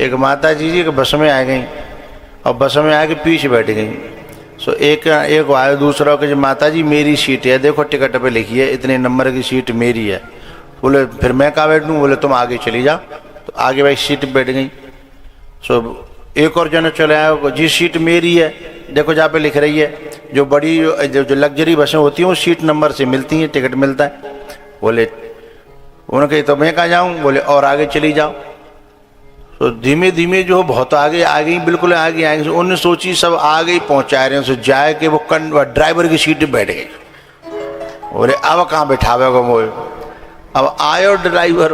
एक माता जी के बस में आ गई और बस में आके पीछे बैठ गई। सो एक आयो दूसरा कि माता जी मेरी सीट है, देखो टिकट पे लिखी है इतने नंबर की सीट मेरी है। बोले फिर मैं कहाँ बैठूँ? बोले तुम आगे चली जाओ। तो आगे भाई सीट पे बैठ गई। सो एक और जन चले आए, जी सीट मेरी है, देखो जहाँ पे लिख रही है। जो बड़ी जो लग्जरी बसें होती हैं वो सीट नंबर से मिलती हैं, टिकट मिलता है। बोले उन्होंने कही तो मैं कहाँ जाऊँ? बोले और आगे चली जाओ। तो धीमे धीमे जो बहुत आगे आ गई, बिल्कुल आगे आएंगे। उन्होंने सोची सब आगे ही पहुँचा रहे हैं, सो जाए कि वो ड्राइवर की सीट पे बैठ गई। बोले अब कहाँ बैठावेगा वो? अब आयो ड्राइवर,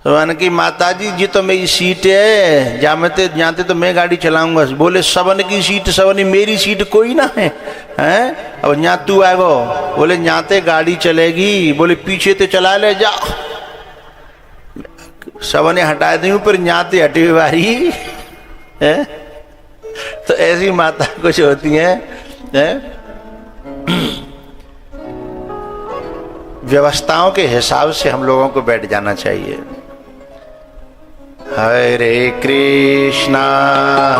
तो मैंने कि माता जी तो मेरी सीट है, जानते तो मैं गाड़ी चलाऊंगा। बोले सबन की सीट सबन, मेरी सीट कोई ना है, हैं? अब यहाँ तू आएगो? बोले यहाँ ते गाड़ी चलेगी। बोले पीछे तो चला ले जा। सबने हटा दी पर यहाँ ते हटी बारी है। तो ऐसी माता कुछ होती हैं, व्यवस्थाओं के हिसाब से हम लोगों को बैठ जाना चाहिए। हरे कृष्णा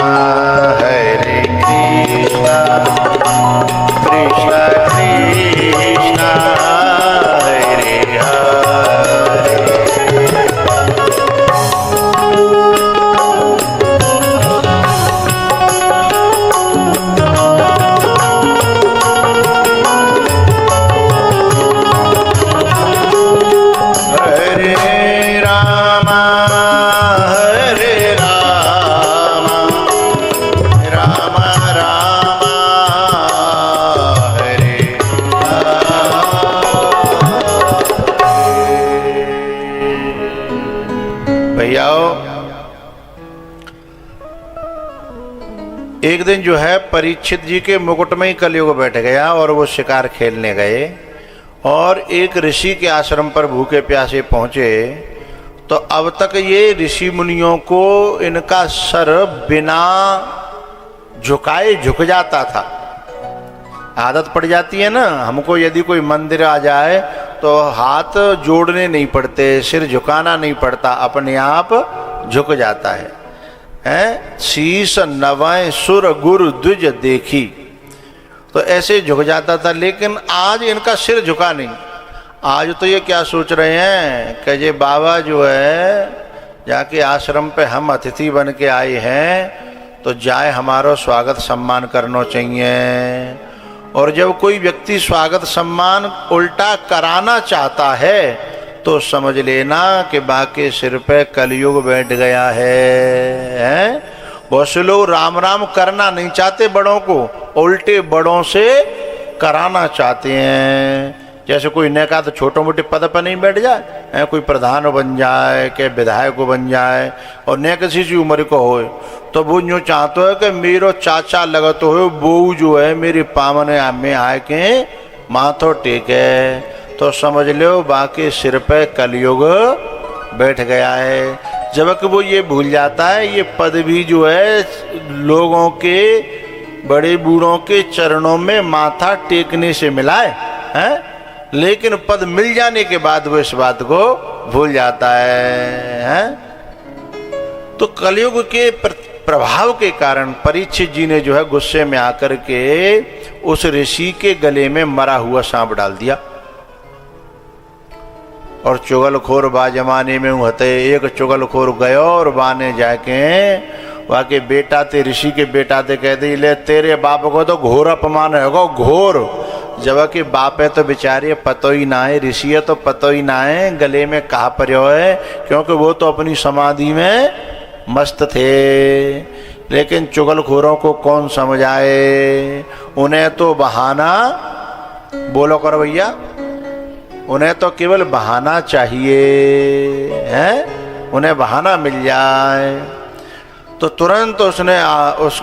हरे कृष्णा कृष्णा कृष्णा हरे हरे। एक दिन जो है परीक्षित जी के मुकुट में ही कलयुग बैठ गया और वो शिकार खेलने गए और एक ऋषि के आश्रम पर भूखे प्यासे पहुंचे। तो अब तक ये ऋषि मुनियों को इनका सर बिना झुकाए झुक जाता था। आदत पड़ जाती है ना, हमको यदि कोई मंदिर आ जाए तो हाथ जोड़ने नहीं पड़ते, सिर झुकाना नहीं पड़ता, अपने आप झुक जाता है। शीश नवय सुर गुरु द्विज देखी, तो ऐसे झुक जाता था। लेकिन आज इनका सिर झुका नहीं। आज तो ये क्या सोच रहे हैं कि ये बाबा जो है जाके आश्रम पे हम अतिथि बन के आए हैं तो जाए हमारा स्वागत सम्मान करना चाहिए। और जब कोई व्यक्ति स्वागत सम्मान उल्टा कराना चाहता है तो समझ लेना कि बाकी सिर पे कलयुग बैठ गया है? बहुत से लोग राम राम करना नहीं चाहते बड़ों को, उल्टे बड़ों से कराना चाहते हैं। जैसे कोई ने कहा तो छोटे मोटे पद पर नहीं बैठ जाए, कोई प्रधान बन जाए के विधायक बन जाए और न किसी सी उम्र को हो, तो वो यूँ चाहते है कि मेरो चाचा लगत हो वो जो है मेरे पामने में आए के माथो टेके। तो समझ लो बाकी सिर पे कलयुग बैठ गया है। जबकि वो ये भूल जाता है ये पद भी जो है लोगों के बड़े बूढ़ों के चरणों में माथा टेकने से मिला है? लेकिन पद मिल जाने के बाद वो इस बात को भूल जाता है? तो कलयुग के प्रभाव के कारण परीक्षित जी ने जो है गुस्से में आकर के उस ऋषि के गले में मरा हुआ सांप डाल दिया। और चुगलखोर बा जमाने में होते एक चुगलखोर गयो और बाने जाके वाके बेटा ते ऋषि के बेटा ते कह दी ले तेरे बाप को तो घोर अपमान है, घोर। जबकि बाप है तो बेचारे पतो ही ना है, ऋषि है तो पतो ही ना है गले में कहा पर्यो है, क्योंकि वो तो अपनी समाधि में मस्त थे। लेकिन चुगलखोरों को कौन समझाए? उन्हें तो बहाना, बोलो करो भैया, उन्हें तो केवल बहाना चाहिए है, उन्हें बहाना मिल जाए। तो तुरंत उसने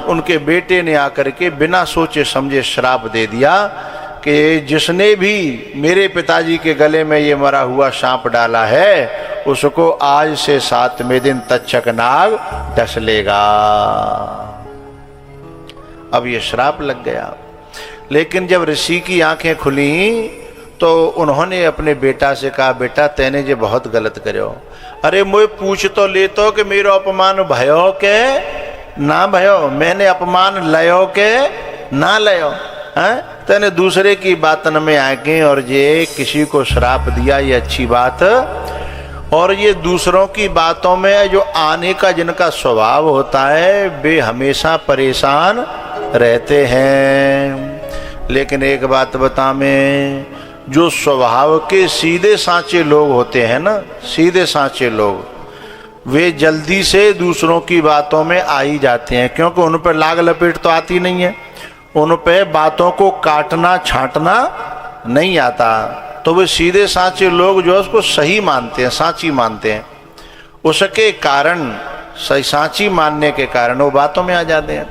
उनके बेटे ने आकर के बिना सोचे समझे श्राप दे दिया कि जिसने भी मेरे पिताजी के गले में ये मरा हुआ सांप डाला है उसको आज से 7वें दिन तक्षक नाग डस लेगा। अब ये श्राप लग गया। लेकिन जब ऋषि की आंखें खुली तो तो उन्होंने अपने बेटा से कहा, बेटा तेने जे बहुत गलत करो। अरे मुझे पूछ तो ले तो कि मेरो अपमान भयो के ना भयो, मैंने अपमान लयो के ना लयो है। तेने दूसरे की बातन में आके और ये किसी को श्राप दिया, ये अच्छी बात। और ये दूसरों की बातों में जो आने का जिनका स्वभाव होता है वे हमेशा परेशान रहते हैं। लेकिन एक बात बता मैं, जो स्वभाव के सीधे साचे लोग होते हैं ना, सीधे साचे लोग, वे जल्दी से दूसरों की बातों में आ ही जाते हैं, क्योंकि उन पर लाग लपेट तो आती नहीं है, उन पे बातों को काटना छांटना नहीं आता। तो वे सीधे साचे लोग जो है उसको सही मानते हैं, साची मानते हैं। उसके कारण, सही साची मानने के कारण वो बातों में आ जाते हैं।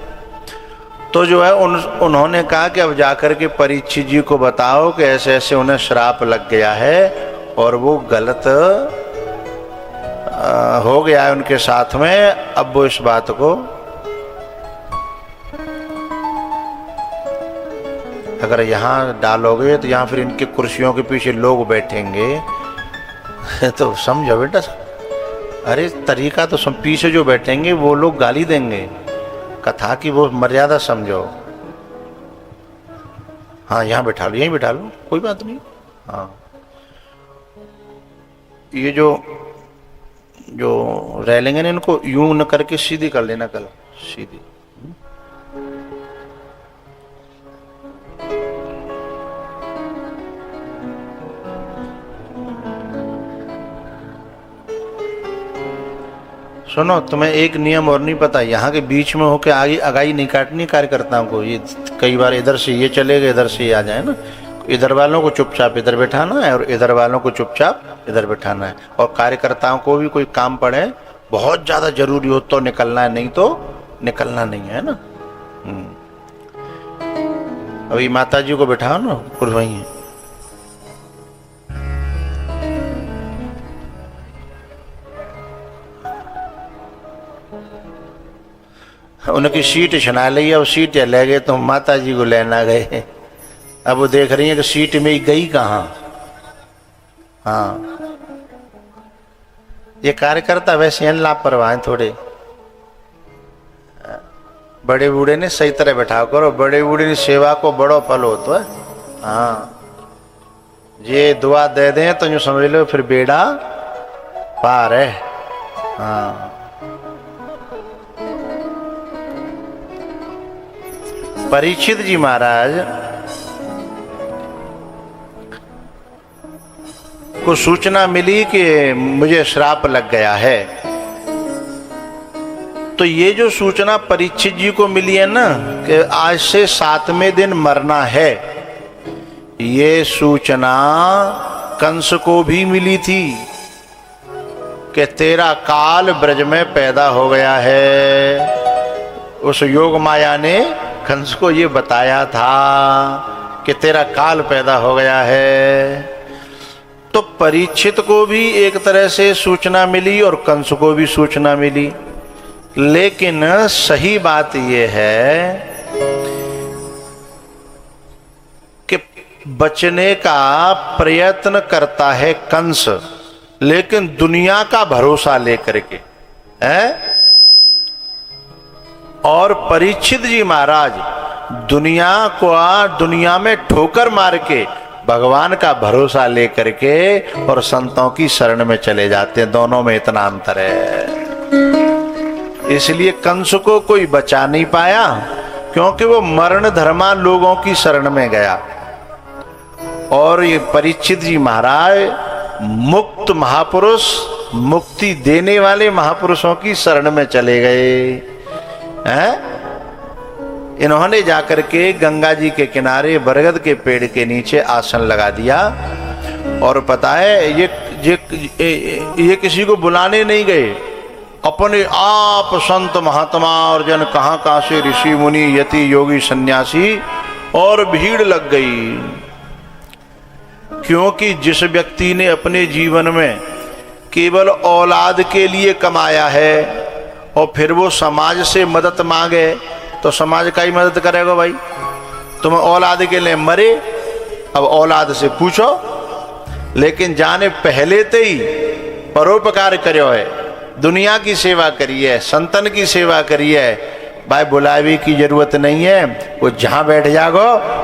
तो जो है उन्होंने कहा कि अब जाकर के परीक्षित जी को बताओ कि ऐसे ऐसे उन्हें श्राप लग गया है और वो गलत हो गया है उनके साथ में। अब वो इस बात को, अगर यहाँ डालोगे तो यहाँ फिर इनके कुर्सियों के पीछे लोग बैठेंगे तो समझो बेटा, अरे तरीका तो पीछे जो बैठेंगे वो लोग गाली देंगे। कथा की वो मर्यादा समझो। हाँ यहाँ बैठा लो, यहीं बैठा लो, कोई बात नहीं। हाँ ये जो रेलिंग है इनको यूं न करके सीधी कर लेना, कल सीधी। सुनो, तुम्हें एक नियम और नहीं पता, यहाँ के बीच में होके आगे अगाई नहीं काटनी कार्यकर्ताओं को। ये कई बार इधर से ये चले गए, इधर से ये आ जाए ना। इधर वालों को चुपचाप इधर बैठाना है और इधर वालों को चुपचाप इधर बैठाना है। और कार्यकर्ताओं को भी कोई काम पड़े, बहुत ज़्यादा जरूरी हो तो निकलना है, नहीं तो निकलना नहीं है ना। अभी माता जी को बैठाओ ना, कुछ वही है। उनकी सीट छना ली, अब सीट ले गए तो माता जी को लेना गए। अब वो देख रही है कि सीट में गई कहाँ। हाँ ये कार्यकर्ता वैसे हैं लापरवाह हैं थोड़े। बड़े बूढ़े ने सही तरह बैठा करो, बड़े बूढ़े ने सेवा को बड़ो फल हो तो है। हाँ ये दुआ दे दें तो यूँ समझ लो फिर बेड़ा पार है। हाँ परीक्षित जी महाराज को सूचना मिली कि मुझे श्राप लग गया है। तो ये जो सूचना परीक्षित जी को मिली है ना कि आज से 7वें दिन मरना है, ये सूचना कंस को भी मिली थी कि तेरा काल ब्रज में पैदा हो गया है। उस योग माया ने कंस को ये बताया था कि तेरा काल पैदा हो गया है। तो परीक्षित को भी एक तरह से सूचना मिली और कंस को भी सूचना मिली। लेकिन सही बात यह है कि बचने का प्रयत्न करता है कंस, लेकिन दुनिया का भरोसा लेकर के है। और परीक्षित जी महाराज दुनिया में ठोकर मार के भगवान का भरोसा लेकर के और संतों की शरण में चले जाते हैं। दोनों में इतना अंतर है। इसलिए कंस को कोई बचा नहीं पाया, क्योंकि वो मरण धर्मा लोगों की शरण में गया। और ये परीक्षित जी महाराज मुक्त महापुरुष, मुक्ति देने वाले महापुरुषों की शरण में चले गए हैं। इन्होंने जाकर के गंगा जी के किनारे बरगद के पेड़ के नीचे आसन लगा दिया। और पता है ये किसी को बुलाने नहीं गए, अपने आप संत महात्मा और जन कहाँ से ऋषि मुनि यति योगी सन्यासी और भीड़ लग गई। क्योंकि जिस व्यक्ति ने अपने जीवन में केवल औलाद के लिए कमाया है और फिर वो समाज से मदद मांगे तो समाज का ही मदद करेगा भाई। तुम औलाद के लिए मरे अब औलाद से पूछो, लेकिन जाने पहले ते ही परोपकार करो है, दुनिया की सेवा करी है, संतन की सेवा करी है, भाई बुलावे की जरूरत नहीं है। वो जहां बैठ जाओ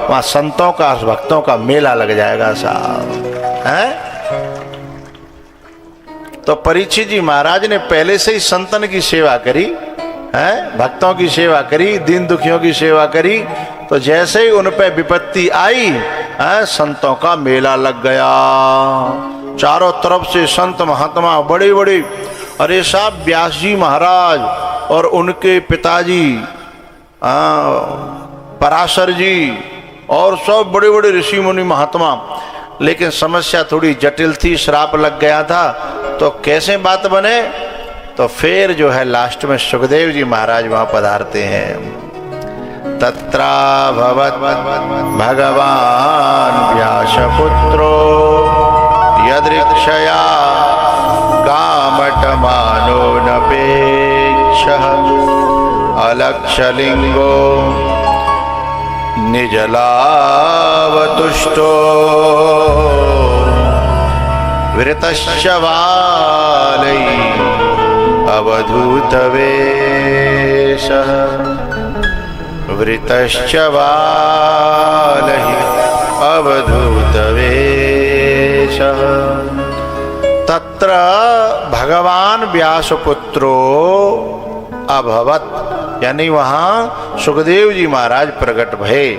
वहां संतों का भक्तों का मेला लग जाएगा साहब है। तो परीक्षित जी महाराज ने पहले से ही संतन की सेवा करी है, भक्तों की सेवा करी, दीन दुखियों की सेवा करी। तो जैसे ही उन पे विपत्ति आई है, संतों का मेला लग गया। चारों तरफ से संत महात्मा बड़े बड़े, अरे साहब व्यास जी महाराज और उनके पिताजी पराशर जी और सब बड़े बड़े ऋषि मुनि महात्मा। लेकिन समस्या थोड़ी जटिल थी, श्राप लग गया था, तो कैसे बात बने। तो फिर जो है लास्ट में सुखदेव जी महाराज वहां पधारते हैं। तत्रा भवत भगवान व्यासपुत्रो यदृक्षया कामटमानो नपेक्षः अलक्षलिंगो निजलावतुष्टो वृतश्च बालै अवधूतवेषः वृतश्च बालै अवधूतवेषः। तत्र भगवान व्यासपुत्रो अभवत, यानी वहां सुखदेव जी महाराज प्रकट भये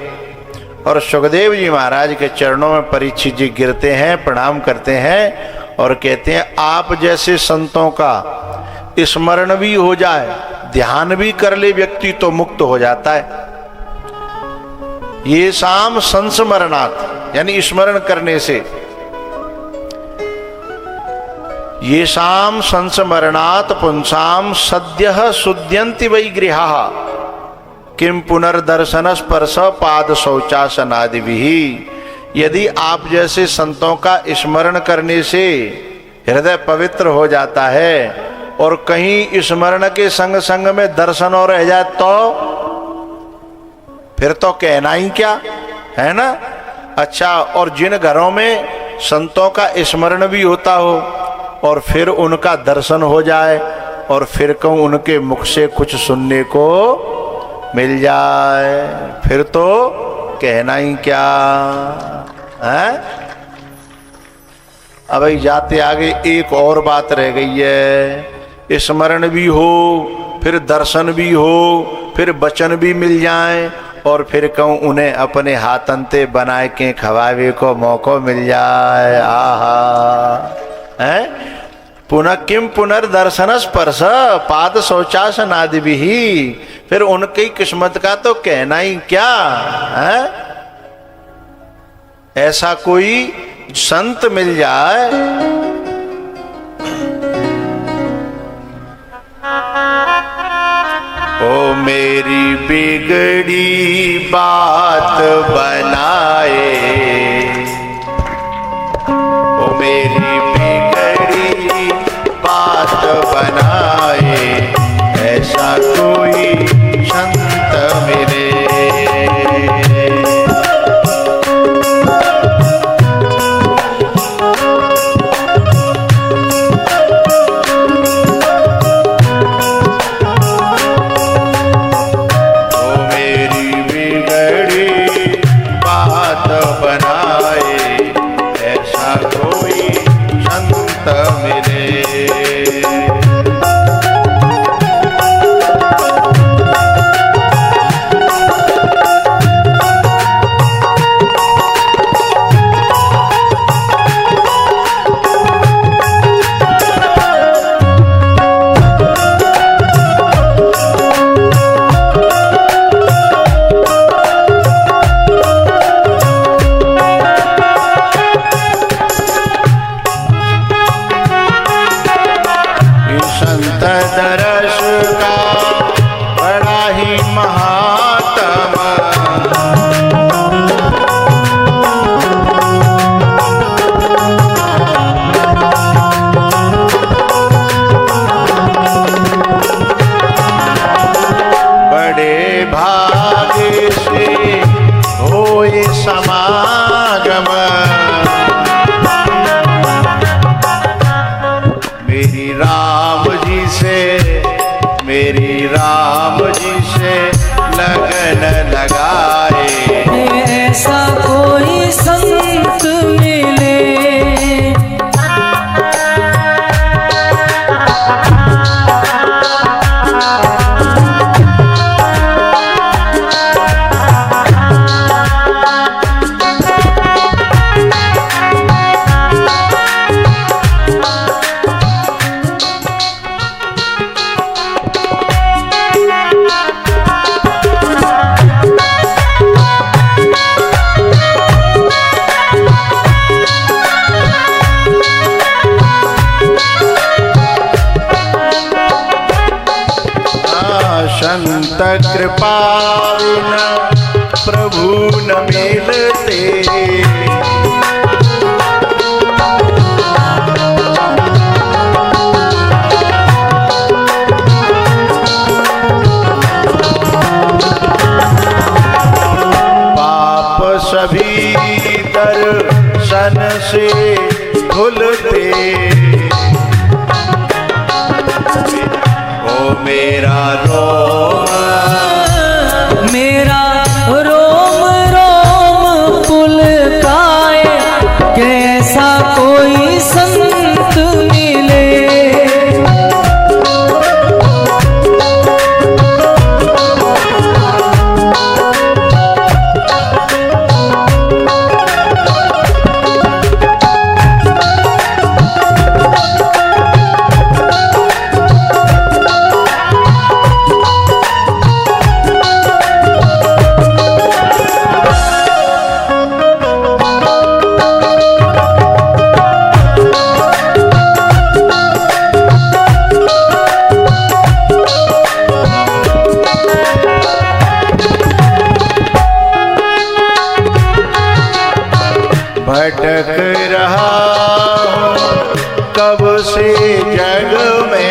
और सुखदेव जी महाराज के चरणों में परीक्षित जी गिरते हैं, प्रणाम करते हैं और कहते हैं आप जैसे संतों का स्मरण भी हो जाए, ध्यान भी कर ले व्यक्ति तो मुक्त हो जाता है। ये शाम संस्मरणात्, यानी स्मरण करने से, ये शाम संस्मरणात् पुंसाम सद्यः शुद्ध्यन्ति वै गृहाः किम पुनर्दर्शन स्पर्श पाद शौचासनादिभिः। यदि आप जैसे संतों का स्मरण करने से हृदय पवित्र हो जाता है और कहीं स्मरण के संग संग में दर्शन और रह जाए तो फिर तो कहना ही क्या है ना। अच्छा, और जिन घरों में संतों का स्मरण भी होता हो और फिर उनका दर्शन हो जाए और फिर कहूं उनके मुख से कुछ सुनने को मिल जाए, फिर तो कहना ही क्या है। अब जाते आगे एक और बात रह गई है, स्मरण भी हो, फिर दर्शन भी हो, फिर वचन भी मिल जाए और फिर कहूँ उन्हें अपने हाथंते बनाए के खवावे को मौका मिल जाए। आहा है पुनः किम पुनर्दर्शन स्पर्श पाद शौचासनादिभिः। फिर उनकी किस्मत का तो कहना ही क्या है। ऐसा कोई संत मिल जाए ओ मेरी बिगड़ी बात बनाए, ओ मेरी बिगड़ी बात बनाए, ऐसा कोई संत मिले। समागम मेरी राम जी से लगन लगाए। ऐसा कोई संत मिले, संत कृपा बिना प्रभु न मिलते। पाप सभी दर्शन से धुलते। ओ मेरा रोम, मेरा रोम रोम पुलकाए। कैसा कोई संत मिले, भटक रहा हूँ कब से जग में।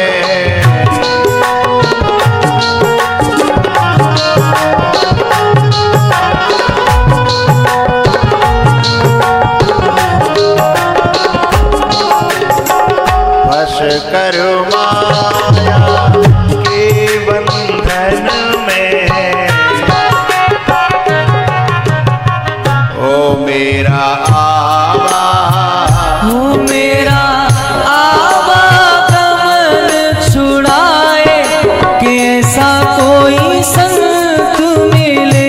फंस कर माया के बंधन में। ओ मेरा मेरा आवागमन छुड़ाए। कैसा कोई संत मिले,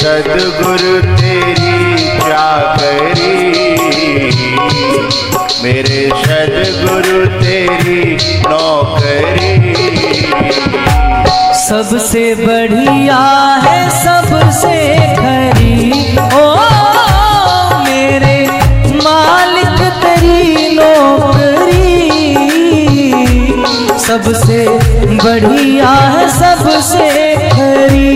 सद्गुरु तेरी चाकरी। मेरे सद्गुरु तेरी नौकरी। सबसे बढ़िया है सबसे खरी। ओ मेरे मालिक तेरी नौकरी। सबसे बढ़िया है सबसे खरी।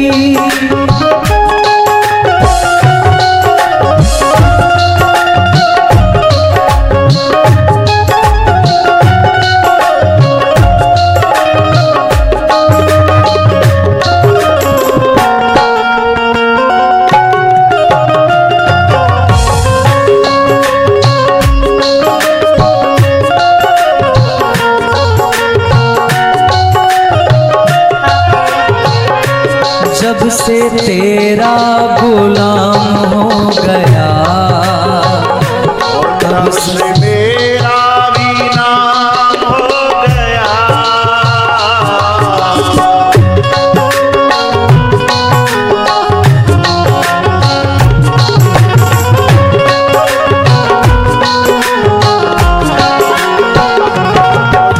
जब से तेरा गुलाम हो गया, तब से मेरा भी नाम हो गया।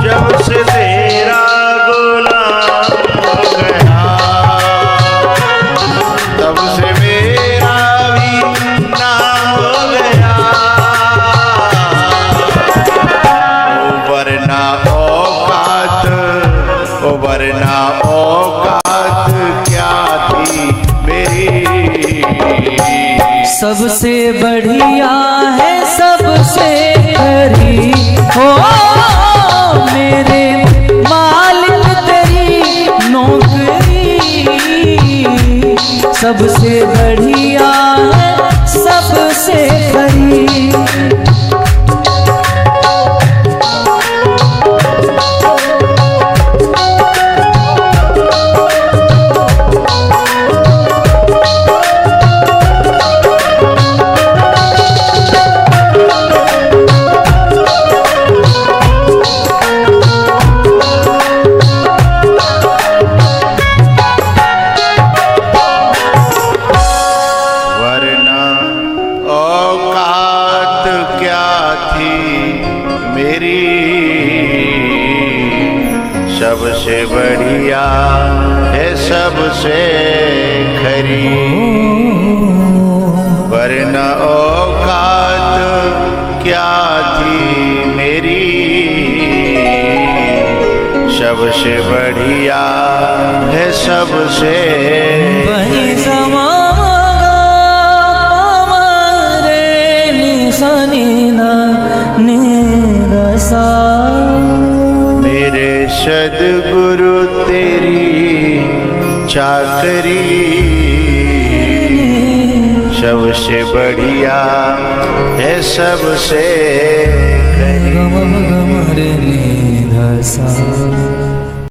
जब से तेरा गुलाम ओ वरना औकात क्या थी मेरी। सबसे बढ़िया है सबसे खरी हो मेरे मालिक तेरी नौकरी। सबसे बढ़िया है सबसे खरी। सबसे बढ़िया है सबसे खरी। वरना औकात क्या थी मेरी। सबसे बढ़िया है सबसे वही समा रे निशानी ना निरसा। मेरे सद्गुरु तेरी चाकरी। सबसे बढ़िया है सबसे खरी। गम रे निरसा।